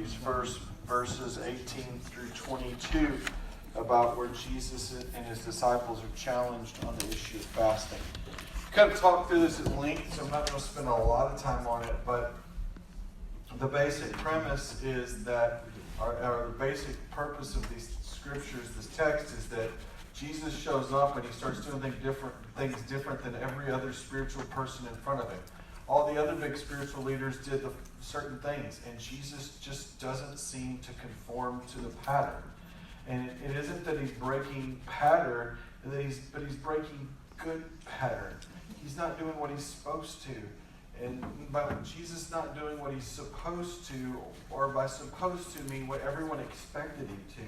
these first verses 18 through 22 about where Jesus and his disciples are challenged on the issue of fasting. We kind of talked through this at length, so I'm not going to spend a lot of time on it, but the basic premise is that, or the basic purpose of these scriptures, this text, is that Jesus shows up and he starts doing things different than every other spiritual person in front of him. All the other big spiritual leaders did certain things, and Jesus just doesn't seem to conform to the pattern. And it isn't that he's breaking pattern, but he's breaking good pattern. He's not doing what he's supposed to. And by Jesus not doing what he's supposed to, or by supposed to mean what everyone expected him to,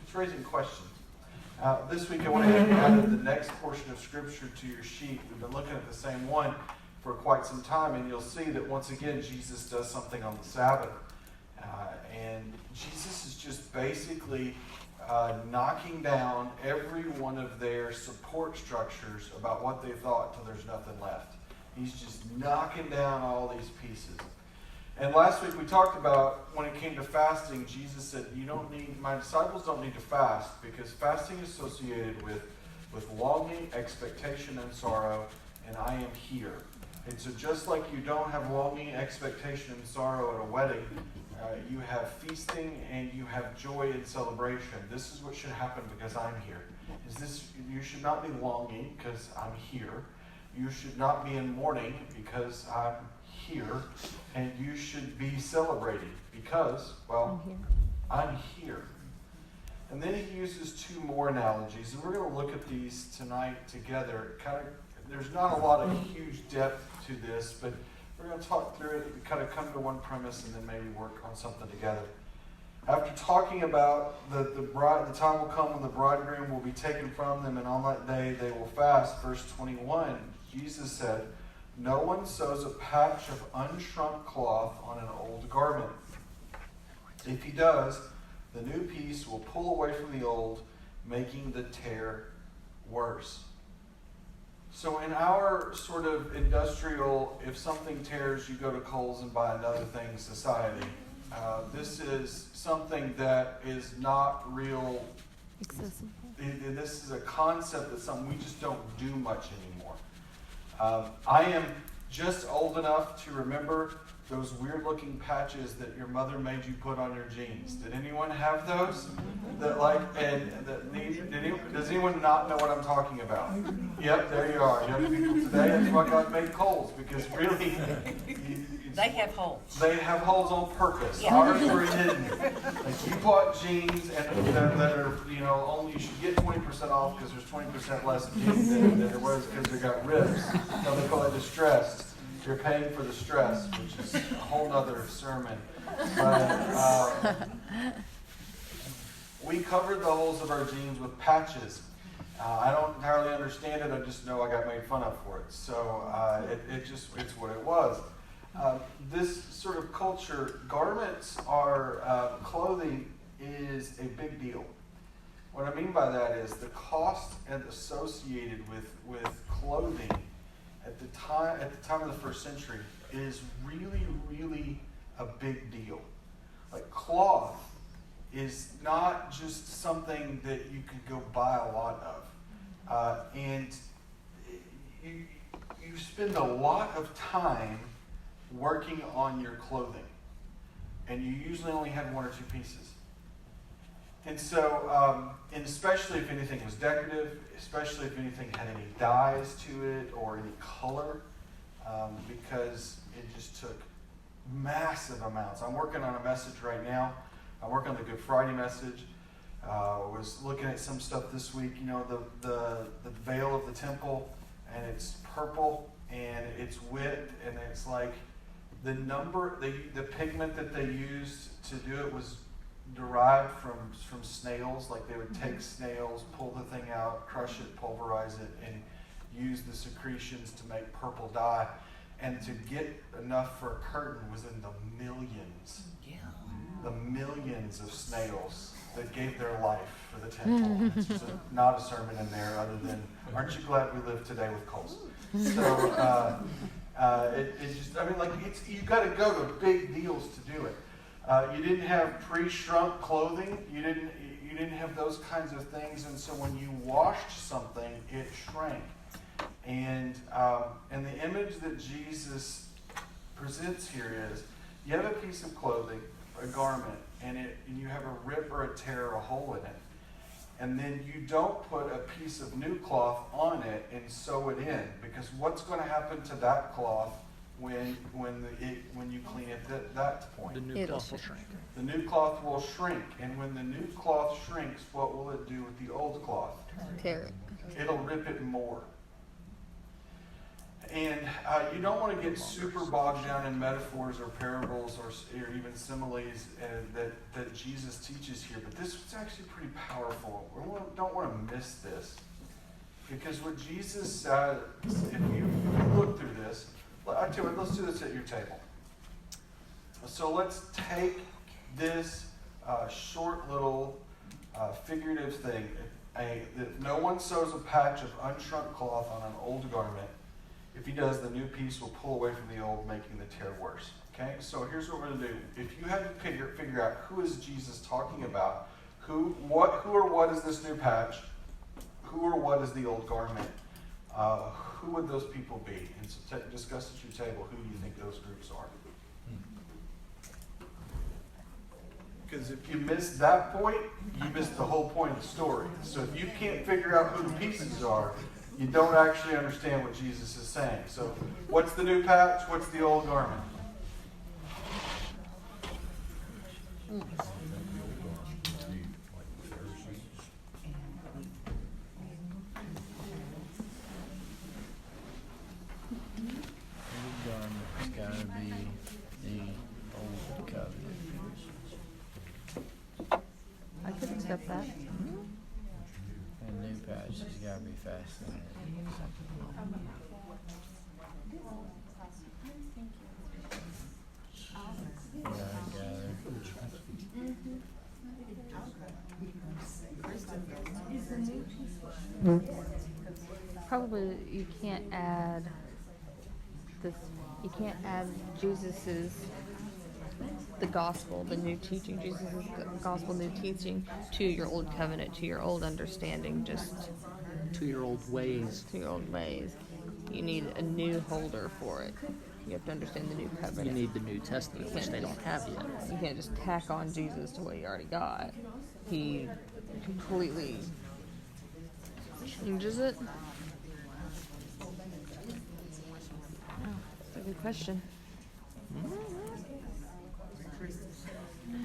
it's raising questions. This week I want to add the next portion of Scripture to your sheet. We've been looking at the same one for quite some time, and you'll see that once again Jesus does something on the Sabbath. And Jesus is just basically knocking down every one of their support structures about what they thought till there's nothing left. He's just knocking down all these pieces. And last week we talked about when it came to fasting, Jesus said, my disciples don't need to fast because fasting is associated with longing, expectation, and sorrow, and I am here. And so just like you don't have longing, expectation, and sorrow at a wedding, you have feasting and you have joy and celebration. This is what should happen because I'm here. You should not be longing because I'm here. You should not be in mourning because I'm here. And you should be celebrating because, well, I'm here. And then he uses two more analogies. And we're going to look at these tonight together. There's not a lot of huge depth to this, but we're going to talk through it and kind of come to one premise and then maybe work on something together. After talking about the time will come when the bridegroom will be taken from them, and on that day they will fast. Verse 21, Jesus said, "No one sews a patch of unshrunk cloth on an old garment. If he does, the new piece will pull away from the old, making the tear worse." So in our sort of industrial, if something tears, you go to Kohl's and buy another thing society, this is something that is not real. Accessible. This is a concept that's something we just don't do much anymore. I am just old enough to remember those weird-looking patches that your mother made you put on your jeans. Did anyone have those? Does anyone not know what I'm talking about? Yep, there you are. Young people today, that's why God made Kohl's, because really, they have holes. They have holes on purpose. Yeah. Ours were hidden. Like you bought jeans that are, only you should get 20% off because there's 20% less jeans than there was because they got ribs. So they call it distressed. You're paying for the stress, which is a whole nother sermon. But we covered the holes of our jeans with patches. I don't entirely understand it. I just know I got made fun of for it. So it's what it was. This sort of culture, garments are, clothing is a big deal. What I mean by that is the cost associated with clothing at the time of the first century is really, really a big deal. Like cloth is not just something that you can go buy a lot of. And you spend a lot of time working on your clothing. And you usually only have one or two pieces. And so, and especially if anything was decorative, especially if anything had any dyes to it or any color, because it just took massive amounts. I'm working on a message right now. I'm working on the Good Friday message. I was looking at some stuff this week, the veil of the temple, and it's purple, and it's wit, and it's like the pigment that they used to do it was derived from snails. Like they would take snails, pull the thing out, crush it, pulverize it, and use the secretions to make purple dye. And to get enough for a curtain was in the millions. Yeah. The millions of snails that gave their life for the temple. It's just not a sermon in there other than, aren't you glad we live today with Kohl's? So it's just, you've got to go to big deals to do it. You didn't have pre-shrunk clothing. You didn't have those kinds of things. And so when you washed something, it shrank. And the image that Jesus presents here is, you have a piece of clothing, a garment, and you have a rip or a tear or a hole in it. And then you don't put a piece of new cloth on it and sew it in, because what's going to happen to that cloth when you clean it at that point? The new cloth will shrink. The new cloth will shrink, and when the new cloth shrinks, what will it do with the old cloth? Tear it. It'll rip it more. And you don't want to get super bogged down in metaphors or parables or even similes that Jesus teaches here, but this is actually pretty powerful. We don't want to miss this, because what Jesus said, if you look through this, I tell you what, let's do this at your table. So let's take this short little figurative thing. That no one sews a patch of unshrunk cloth on an old garment. If he does, the new piece will pull away from the old, making the tear worse. Okay, so here's what we're going to do. If you had to figure out who is Jesus talking about, who or what is this new patch, who or what is the old garment, who would those people be? And so discuss at your table who you think those groups are. Because if you miss that point, you miss the whole point of the story. So if you can't figure out who the pieces are, you don't actually understand what Jesus is saying. So what's the new patch? What's the old garment? It's got to be the old covenant. I could accept that. And new patch has got to be fastened. Probably you can't add this. You can't add Jesus's the gospel, the new teaching, Jesus's gospel, new teaching to your old covenant, to your old understanding, just 2-year-old ways. to your old ways. You need a new holder for it. You have to understand the new You covenant. need the New Testament, which they don't have yet. You can't just tack on Jesus to what you already got. He completely changes it. Oh, that's a good question. I can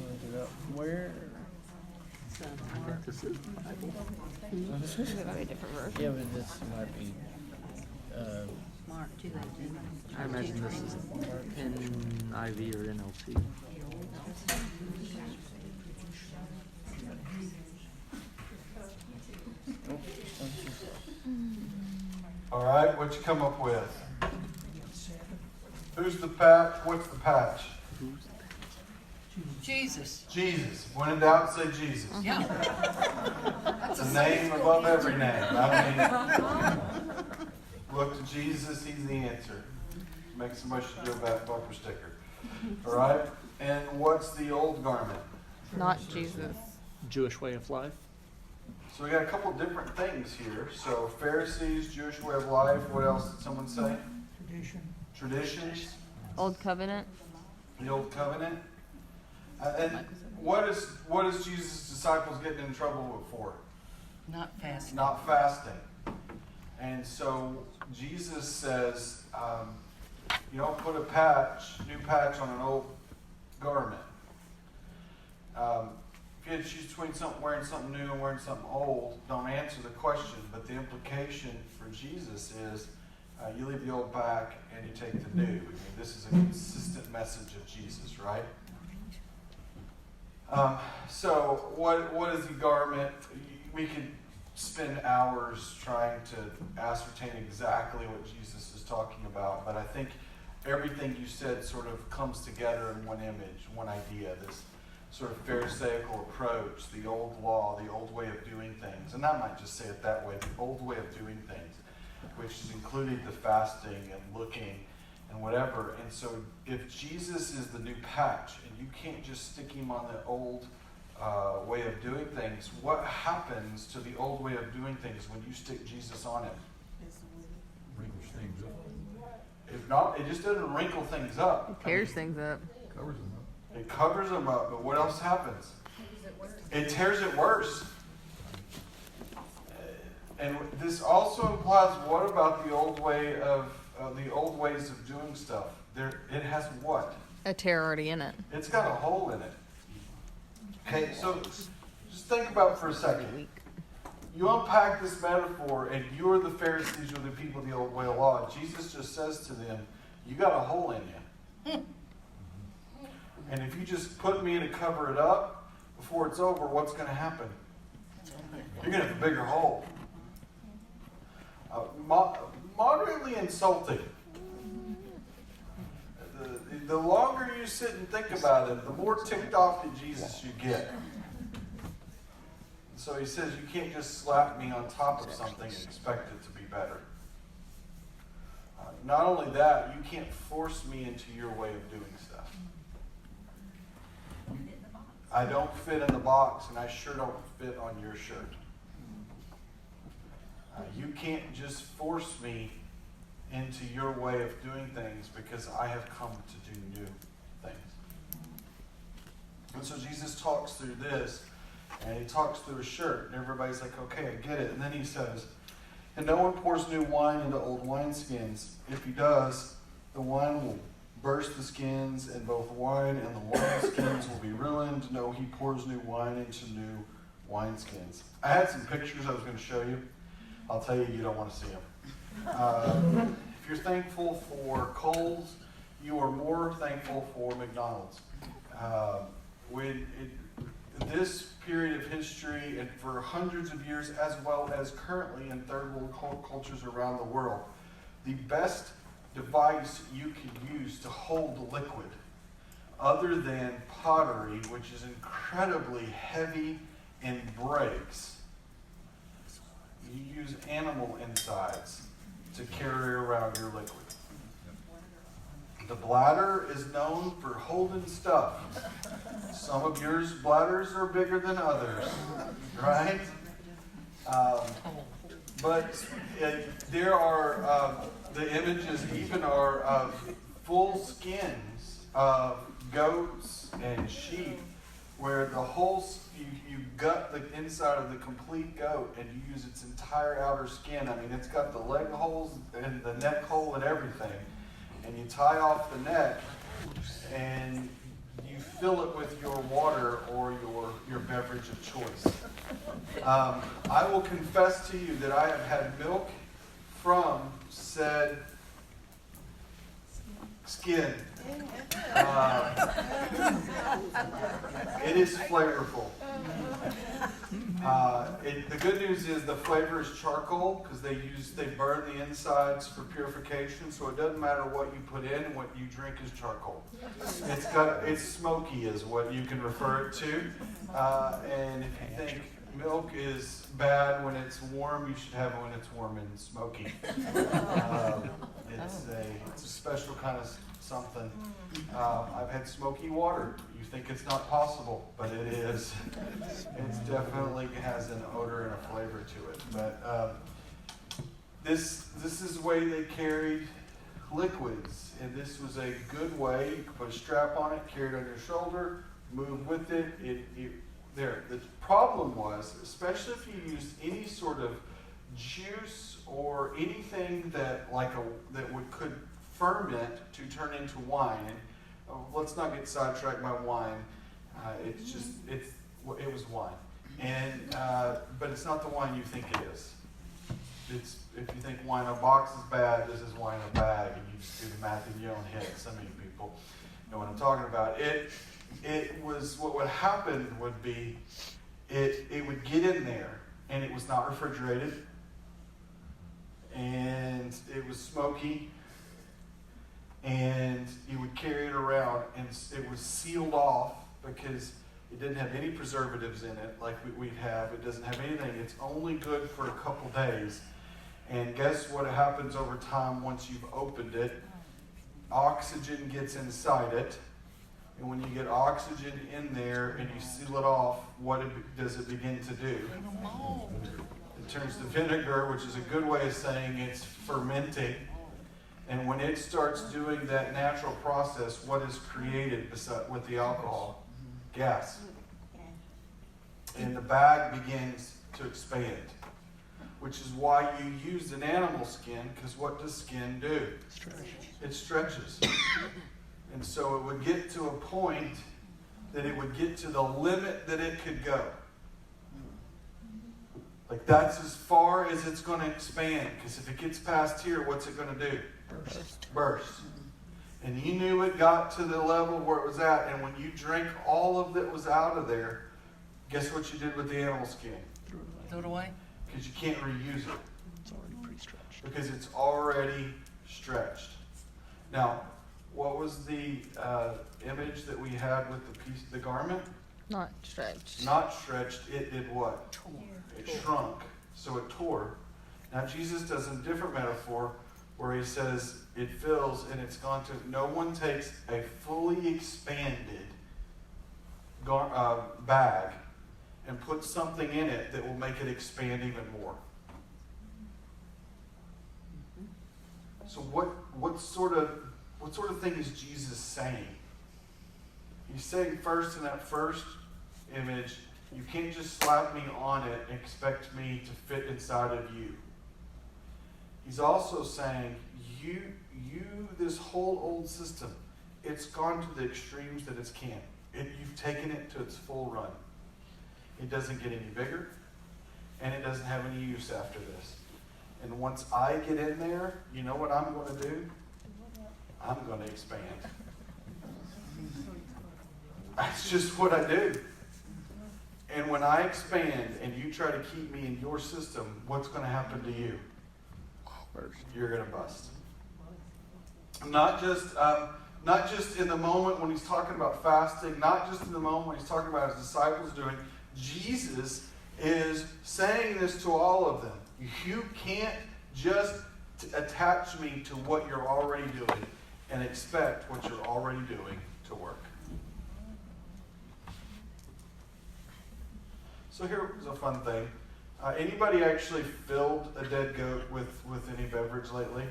look it up. Where? I think this is the Bible. It might be a different version. Yeah, but this might be. Mark 2:18. I imagine this is NIV or NLT. All right, what you come up with? Who's the patch? What's the patch? Jesus. Jesus. When in doubt, say Jesus. Yeah. It's a name above every name. I mean, look to Jesus, he's the answer. Make somebody should do a bumper sticker. All right? And what's the old garment? Not Jesus. Jewish way of life. So we got a couple different things here. So Pharisees, Jewish way of life. What else did someone say? Traditions. Old covenant. The old covenant. And what is Jesus' disciples getting in trouble for? Not fasting. Not fasting. And so Jesus says, you don't put a new patch on an old garment. If you had to choose between wearing something new and wearing something old, don't answer the question. But the implication for Jesus is you leave the old back and you take the new. I mean, this is a consistent message of Jesus, right? So what is the garment? We could spend hours trying to ascertain exactly what Jesus is talking about, but I think everything you said sort of comes together in one image, one idea, this sort of Pharisaical approach, the old law, the old way of doing things. And I might just say it that way, the old way of doing things. which is including the fasting and looking and whatever. And so if Jesus is the new patch and you can't just stick him on the old way of doing things, what happens to the old way of doing things when you stick Jesus on it? Wrinkles things up. If not, it just doesn't wrinkle things up. It tears things up. Covers them up. It covers them up, but what else happens? It tears it worse. And this also implies, what about the old way of the old ways of doing stuff? It has what? A tear already in it. It's got a hole in it. Okay, so just think about it for a second. You unpack this metaphor, and you're the Pharisees, you're the people of the old way of law. Jesus just says to them, you got a hole in you. And if you just put me in to cover it up, before it's over, what's going to happen? You're going to have a bigger hole. Moderately insulting. The longer you sit and think about it, the more ticked off at Jesus you get. So he says, you can't just slap me on top of something and expect it to be better. Not only that, you can't force me into your way of doing stuff. I don't fit in the box, and I sure don't fit on your shirt. You can't just force me into your way of doing things, because I have come to do new things. And so Jesus talks through this, and he talks through a shirt, and everybody's like, okay, I get it. And then he says, and no one pours new wine into old wineskins. If he does, the wine will burst the skins, and both wine and the wineskins will be ruined. No, he pours new wine into new wineskins. I had some pictures I was going to show you. I'll tell you, you don't want to see them. If you're thankful for Kohl's, you are more thankful for McDonald's. This period of history, and for hundreds of years, as well as currently in third world cultures around the world, the best device you can use to hold liquid, other than pottery, which is incredibly heavy and breaks, you use animal insides to carry around your liquid. The bladder is known for holding stuff. Some of yours bladders are bigger than others, right? But there are, the images even are of full skins of goats and sheep, where the whole, you gut the inside of the complete goat and you use its entire outer skin. I mean, it's got the leg holes and the neck hole and everything. And you tie off the neck and you fill it with your water or your beverage of choice. I will confess to you that I have had milk from said skin. It is flavorful. The good news is the flavor is charcoal, because they burn the insides for purification, so it doesn't matter what you put in. What you drink is charcoal. It's smoky is what you can refer it to. And if you think milk is bad when it's warm, you should have it when it's warm and smoky. It's a special kind of something. I've had smoky water. You think it's not possible, but it is. It definitely has an odor and a flavor to it. But this is the way they carried liquids, and this was a good way. You could put a strap on it, carry it on your shoulder, move with it. There. The problem was, especially if you used any sort of juice or anything that could ferment to turn into wine. And let's not get sidetracked by wine. It was wine, and but it's not the wine you think it is. It's, if you think wine in a box is bad, this is wine in a bag, and you just do the math in your own head. Some of you people know what I'm talking about. It was, what would happen would be, it would get in there, and it was not refrigerated, and it was smoky, and you would carry it around, and it was sealed off because it didn't have any preservatives in it like we have. It doesn't have anything. It's only good for a couple days. And guess what happens over time once you've opened it? Oxygen gets inside it. And when you get oxygen in there and you seal it off, does it begin to do? It turns to vinegar, which is a good way of saying it's fermenting. And when it starts doing that natural process, what is created with the alcohol? Gas. And the bag begins to expand, which is why you use an animal skin, because what does skin do? It stretches. And so it would get to a point that it would get to the limit that it could go. Like that's as far as it's going to expand, because if it gets past here, what's it going to do? Burst. And you knew it got to the level where it was at, and when you drank all of that was out of there, guess what you did with the animal skin? Throw it away? Because you can't reuse it. It's already pre-stretched. Because it's already stretched. Now, what was the image that we had with the garment? Not stretched. Not stretched, it did what? It shrunk, so it tore. Now Jesus does a different metaphor where he says it fills and it's gone to, no one takes a fully expanded bag and puts something in it that will make it expand even more. So what sort of thing is Jesus saying? He's saying first in that first image, you can't just slap me on it and expect me to fit inside of you. He's also saying, this whole old system, it's gone to the extremes that it can. You've taken it to its full run. It doesn't get any bigger, and it doesn't have any use after this. And once I get in there, you know what I'm going to do? I'm going to expand. That's just what I do. And when I expand and you try to keep me in your system, what's going to happen to you? You're going to bust. Not just in the moment when he's talking about fasting, not just in the moment when he's talking about his disciples doing. Jesus is saying this to all of them. You can't just attach me to what you're already doing and expect what you're already doing to work. So here's a fun thing. Anybody actually filled a dead goat with any beverage lately?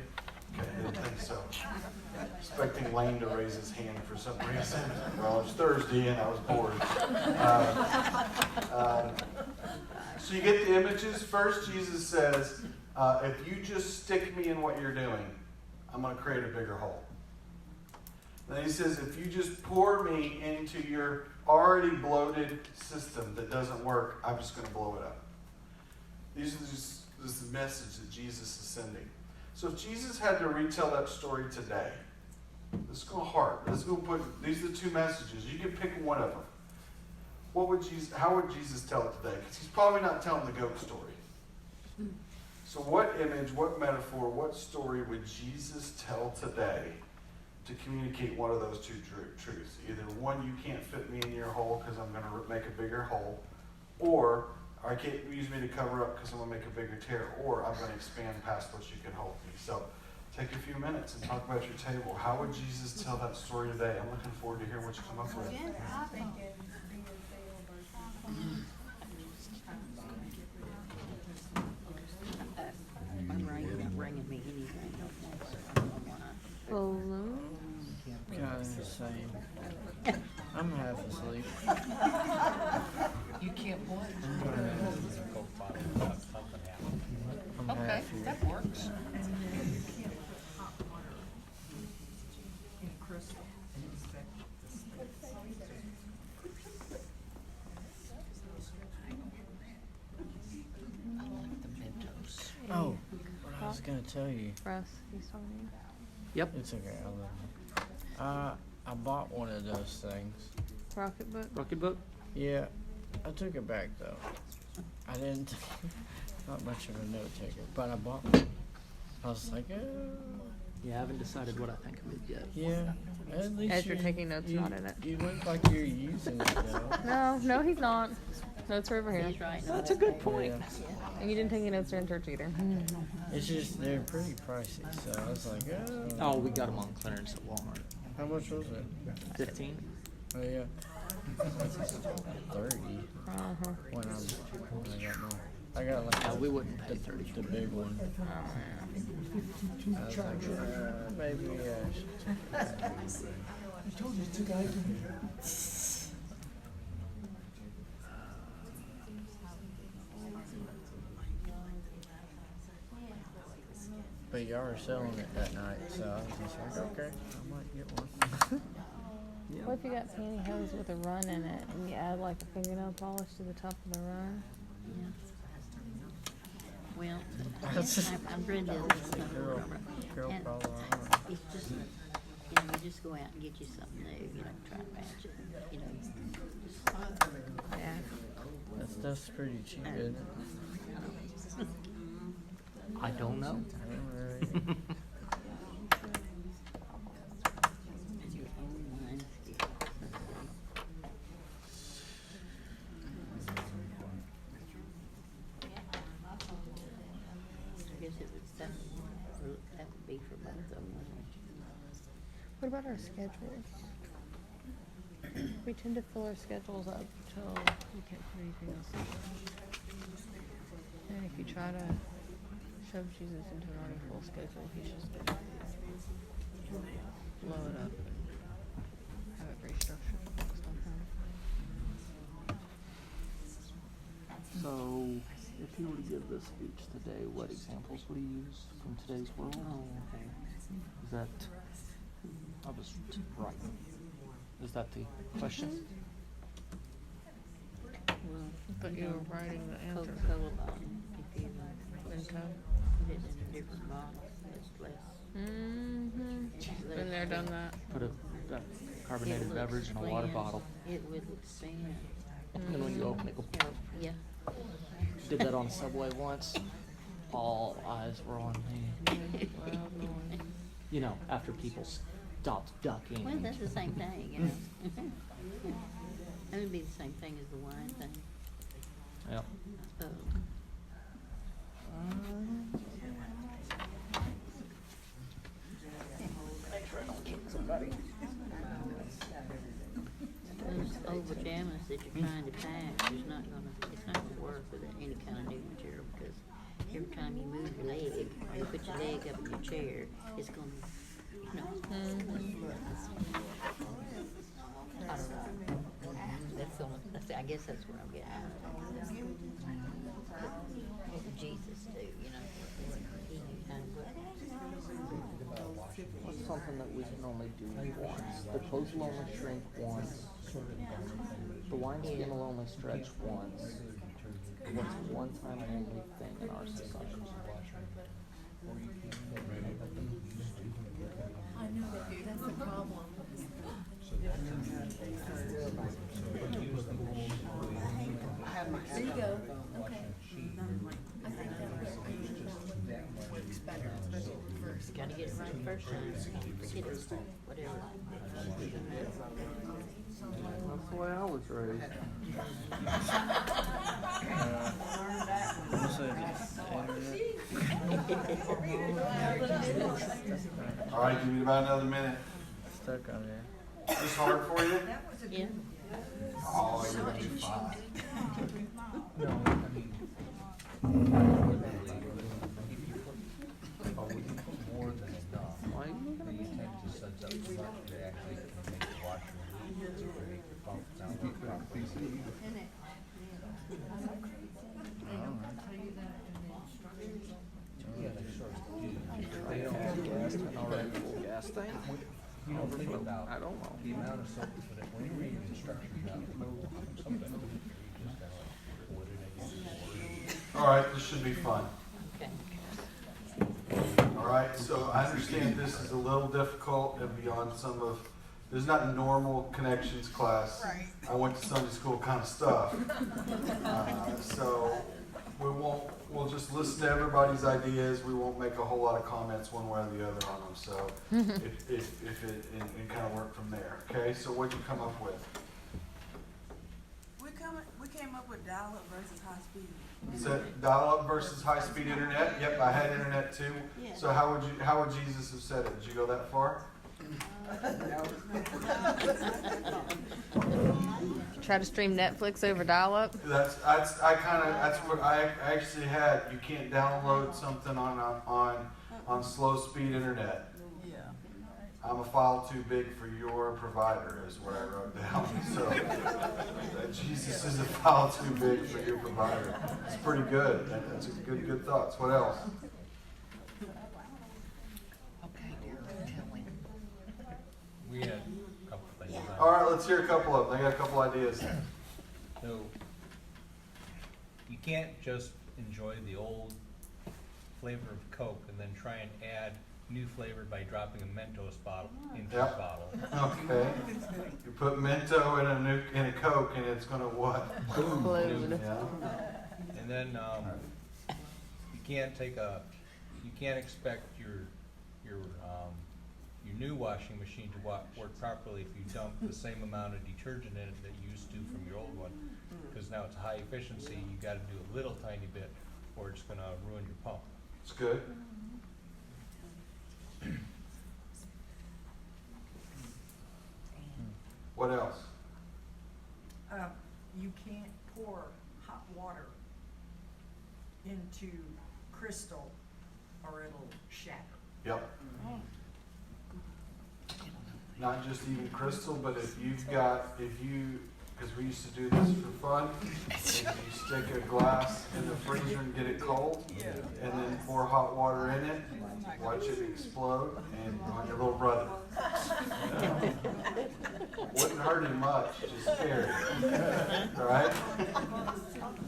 Okay, I didn't think so. Expecting Lane to raise his hand for some reason. Well, it's Thursday and I was bored. So you get the images. First, Jesus says, if you just stick me in what you're doing, I'm going to create a bigger hole. Then he says, if you just pour me into your already bloated system that doesn't work, I'm just going to blow it up. This is the message that Jesus is sending. So if Jesus had to retell that story today, let's go hard. Let's go put, these are the two messages. You can pick one of them. How would Jesus tell it today? Because he's probably not telling the goat story. So what image, what metaphor, what story would Jesus tell today to communicate one of those two truths? Either one, you can't fit me in your hole because I'm going to make a bigger hole, or I can't use me to cover up because I'm going to make a bigger tear, or I'm going to expand past what you can hold me. So take a few minutes and talk about your table. How would Jesus tell that story today? I'm looking forward to hearing what you come up with. I'm right, you're not bringing me anything. Balloons? Kind of the same. I'm half asleep. You can't what? I'm Okay, half here. that works. I like the Mentos. Oh, what I was gonna tell you. Russ, he's talking to you. Yep. It's okay. I'll let you. I bought one of those things. Rocketbook? Rocketbook? Yeah, I took it back though. I didn't. Not much of a note taker, but I bought one. I was like, Yeah, I haven't decided what I think of it yet. Yeah. At least As you're taking notes, not in it. You look like you're using it though. No, he's not. Notes are over here. He's right. That's a good point. Yeah. And you didn't take any notes during church either. It's just they're pretty pricey, so I was like, Oh, we got them on clearance at Walmart. how much was it? 15. Oh yeah. 30 Uh-huh. when I got mine. I got like Yeah, we wouldn't pay 30. the big one. I was like, maybe But y'all were selling it that night, so I was just like, okay, I might get one. What if you got pantyhose with a run in it and you add like a fingernail polish to the top of the run? Well, That's- I've read this. Girl And problem. it's just, you just go out and get you something new, try to match it, Yeah. That stuff's pretty cheap, isn't it? I don't know. Alright. It's your own mind. I guess it would, that would be for both of them. What about our schedules? We tend to fill our schedules up till we can't put anything else in. And if you try to shove Jesus into an already full schedule, he's just gonna blow it up and have it restructured based on him. So, if you were to give this speech today, what examples would you use from today's world? Okay. Is that, I was right. Is that the question? Well, I thought you were writing the answer. Coca-Cola bottle, if you Mentos. put it in a different bottle, it's less. Mm-hmm. Been there, done that. Put a carbonated It would beverage in a water expand. bottle. It would expand. And then when you open it, go, Yeah. did that on a subway once. All eyes were on me. Loud noise. You know, after people stopped ducking. Well, that's the same thing, That would be the same thing as the wine thing, Yep. I suppose. Those old pajamas that you're trying to pack, it's not gonna work with any kind of new material, because every time you move your leg, or you put your leg up in your chair, it's gonna, I don't know. I guess that's where I'm getting at. What would Jesus do, He knew how to work. What's something that we can only do once? The clothes will only shrink once. The wineskin will only stretch once. What's one time only thing in our society? I know that's the problem. There you go. Okay. I think that works better first. Gotta get it right first time, forget it, whatever. That's the way I was raised. All right, give me about another minute. Stuck on there. Is this hard for you? Yeah. Oh, you're gonna do fine. More than enough. The intent to set up such that actually can make the washer very functional. Gas thing? You don't think about I don't know. the amount of soap you put in. When you're reading instructions, now, sometimes you just gotta like put it again. All right, this should be fun. Okay. All right, so I understand this is a little difficult and beyond some of, this is not a normal connections class. I went to Sunday school kind of stuff. So we won't we'll just listen to everybody's ideas. We won't make a whole lot of comments one way or the other on them. So if it and kind of work from there. Okay. So what'd you come up with? We came up with dial-up versus high-speed. Is that dial-up versus high-speed internet? Yep, I had internet too. Yeah. So how would Jesus have said it? Did you go that far? Try to stream Netflix over dial-up. That's what I actually had. You can't download something on slow speed internet. Yeah. I'm a file too big for your provider is what I wrote down. So Jesus is a file too big for your provider. It's pretty good. That's a good thoughts. What else? We had a couple things. All right, let's hear a couple of them. I got a couple ideas. So, you can't just enjoy the old flavor of Coke and then try and add new flavor by dropping a Mentos bottle into Yep. a bottle. Okay. You put Mento in a Coke and it's gonna what? Explode. Yeah. And then, you can't expect your new washing machine to work properly if you dump the same amount of detergent in it that you used to from your old one. Because now it's high efficiency, you gotta do a little tiny bit or it's gonna ruin your pump. It's good. What else? You can't pour hot water into crystal or it'll shatter. Yep. Not just even crystal, but because we used to do this for fun, if you stick a glass in the freezer and get it cold, and then pour hot water in it, watch it explode, and on your little brother. Wouldn't hurt him much, just scary. All right?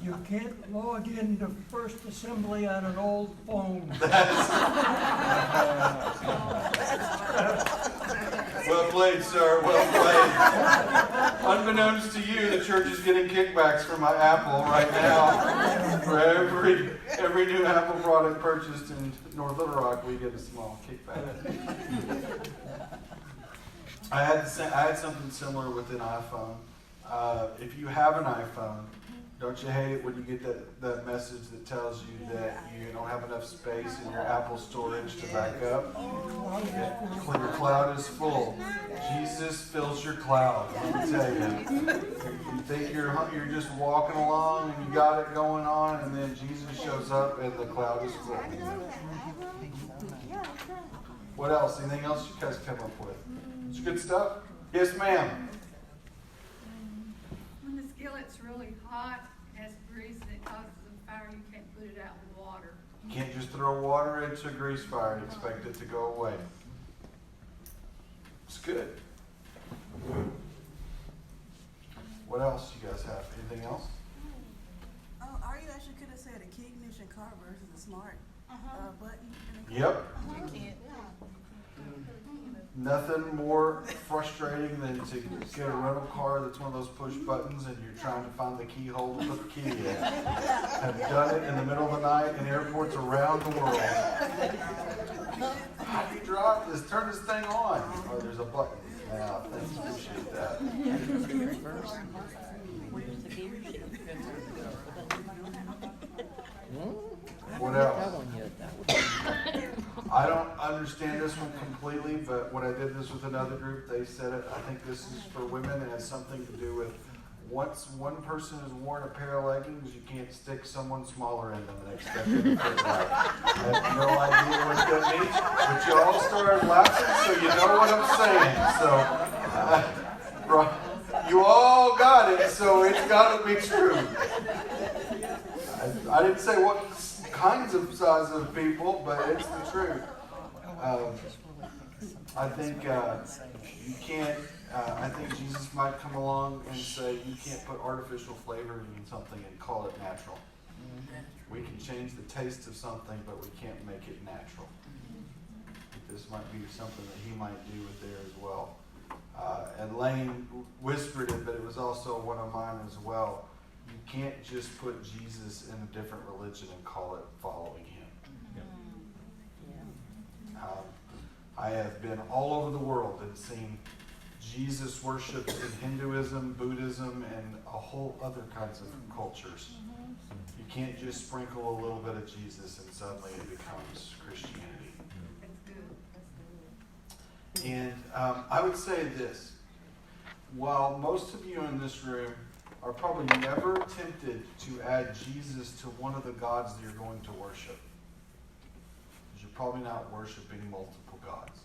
You can't log into First Assembly on an old phone. Well played, sir. Well played. Unbeknownst to you, the church is getting kickbacks from my Apple right now. For every new Apple product purchased in North Little Rock, we get a small kickback. I had something similar with an iPhone. If you have an iPhone, don't you hate it when you get that message that tells you that you don't have enough space in your Apple storage to back up? Your cloud is full. Jesus fills your cloud, let me tell you. You think you're just walking along and you got it going on, and then Jesus shows up and the cloud is full. What else? Anything else you guys come up with? It's good stuff? Yes, ma'am. When the skillet's really hot, it has grease and it causes a fire, you can't put it out with water. You can't just throw water into a grease fire and expect it to go away. It's good. What else you guys have? Anything else? Oh, you actually could have said a key ignition car versus a smart button. Yep. You can't. Nothing more frustrating than to get a rental car that's one of those push buttons and you're trying to find the keyhole to put the key in. I've done it in the middle of the night in airports around the world. How do you drive this? Turn this thing on. Oh, there's a button. Yeah, thanks. Appreciate that. Where's the gear shift? What else? I don't understand this one completely, but when I did this with another group, they said it. I think this is for women and has something to do with once one person has worn a pair of leggings, you can't stick someone smaller in them and expect them to fit right. I have no idea what that means, but you all started laughing, so you know what I'm saying. So you all got it, so it's got to be true. I didn't say what kinds of size of people, but it's the truth. I think you can't. I think Jesus might come along and say you can't put artificial flavoring in something and call it natural. We can change the taste of something, but we can't make it natural. This might be something that he might do with there as well. And Lane whispered it, but it was also one of mine as well. You can't just put Jesus in a different religion and call it following him. I have been all over the world and seen Jesus worshipped in Hinduism, Buddhism, and a whole other kinds of cultures. You can't just sprinkle a little bit of Jesus and suddenly it becomes Christianity. And I would say this. While most of you in this room are probably never tempted to add Jesus to one of the gods that you're going to worship, because you're probably not worshiping multiple gods,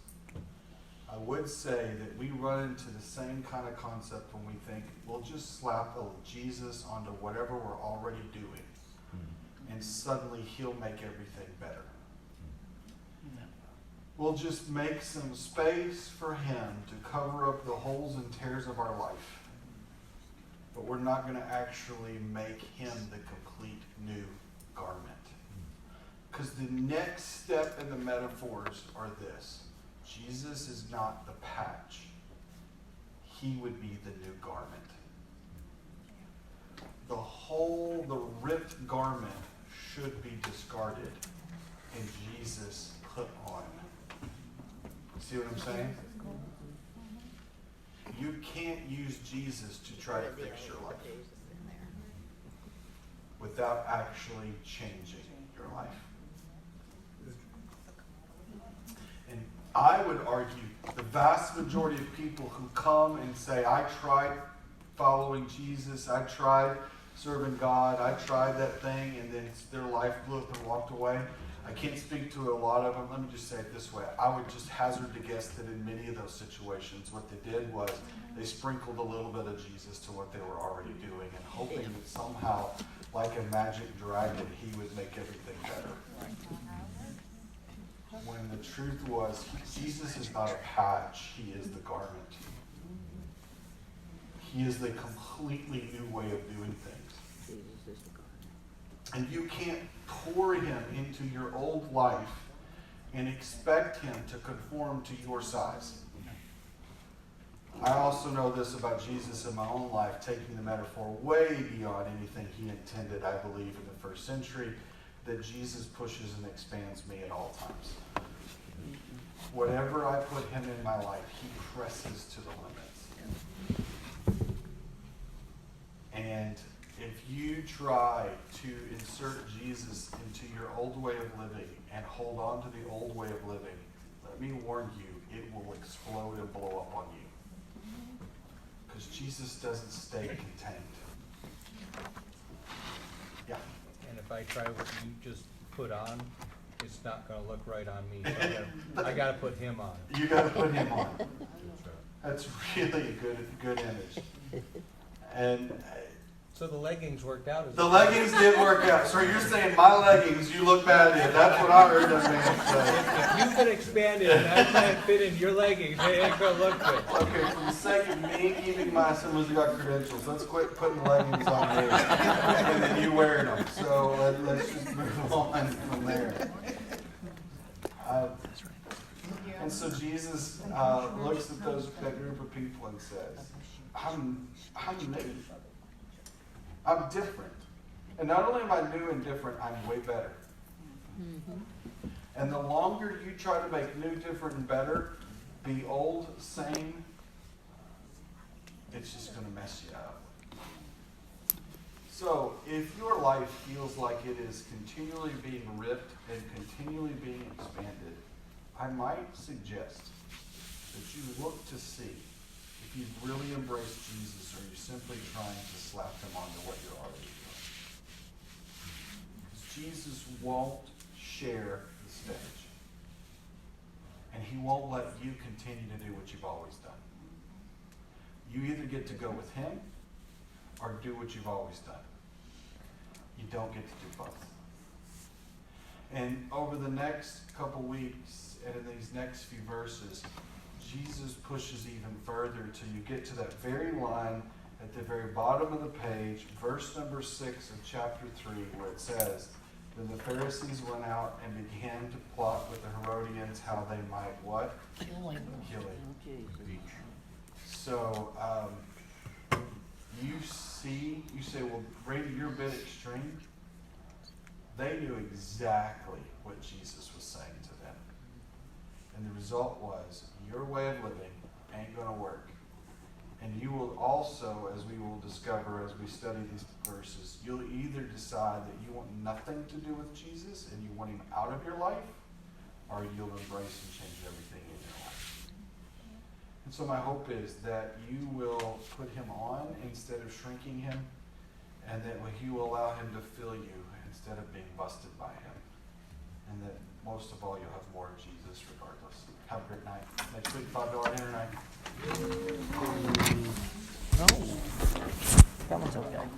I would say that we run into the same kind of concept when we think we'll just slap a Jesus onto whatever we're already doing, and suddenly he'll make everything better. We'll just make some space for him to cover up the holes and tears of our life. But we're not going to actually make him the complete new garment. Because the next step in the metaphors are this. Jesus is not the patch. He would be the new garment. The ripped garment should be discarded and Jesus put on. See what I'm saying? You can't use Jesus to try to fix your life without actually changing your life. And I would argue the vast majority of people who come and say, I tried following Jesus, I tried serving God, I tried that thing, and then their life blew up and walked away. I can't speak to a lot of them. Let me just say it this way. I would just hazard to guess that in many of those situations, what they did was they sprinkled a little bit of Jesus to what they were already doing and hoping that somehow, like a magic dragon, he would make everything better. When the truth was, Jesus is not a patch. He is the garment. He is the completely new way of doing things. And you can't pour him into your old life and expect him to conform to your size. I also know this about Jesus in my own life, taking the metaphor way beyond anything he intended, I believe, in the first century, that Jesus pushes and expands me at all times. Whatever I put him in my life, he presses to the limits. And if you try to insert Jesus into your old way of living and hold on to the old way of living, let me warn you, it will explode and blow up on you. Because Jesus doesn't stay contained. Yeah. And if I try what you just put on, it's not going to look right on me. So I got to put him on. You got to put him on. That's really a good image. And so the leggings worked out. The leggings did work out. So you're saying my leggings, you look bad in. That's what I heard that man say. If you've been expanded and I can't fit in your leggings, they ain't going to look good. Okay, for the sake of me keeping my Assemblies of God credentials, let's quit putting leggings on me and then you wearing them. So let's just move on from there. And so Jesus looks at that group of people and says, I'm new. I'm different. And not only am I new and different, I'm way better. And the longer you try to make new, different, and better, the old, same, it's just going to mess you up. So, if your life feels like it is continually being ripped and continually being expanded, I might suggest that you look to see if you've really embraced Jesus or you're simply trying to slap him onto what you're already doing. Because Jesus won't share the stage. And he won't let you continue to do what you've always done. You either get to go with him or do what you've always done. You don't get to do both. And over the next couple weeks and in these next few verses, Jesus pushes even further till you get to that very line at the very bottom of the page, verse number 6 of chapter 3, where it says, Then the Pharisees went out and began to plot with the Herodians how they might what? Kill him. Kill him. So, you see, you say, well, Brady, you're a bit extreme. They knew exactly what Jesus was saying to them. And the result was, your way of living ain't going to work. And you will also, as we will discover as we study these verses, you'll either decide that you want nothing to do with Jesus and you want him out of your life, or you'll embrace and change everything in your life. And so my hope is that you will put him on instead of shrinking him, and that you will allow him to fill you instead of being busted by him. And that most of all, you'll have more of Jesus regardless. Have a great night. Next week, $5 dinner night. No. That one's okay.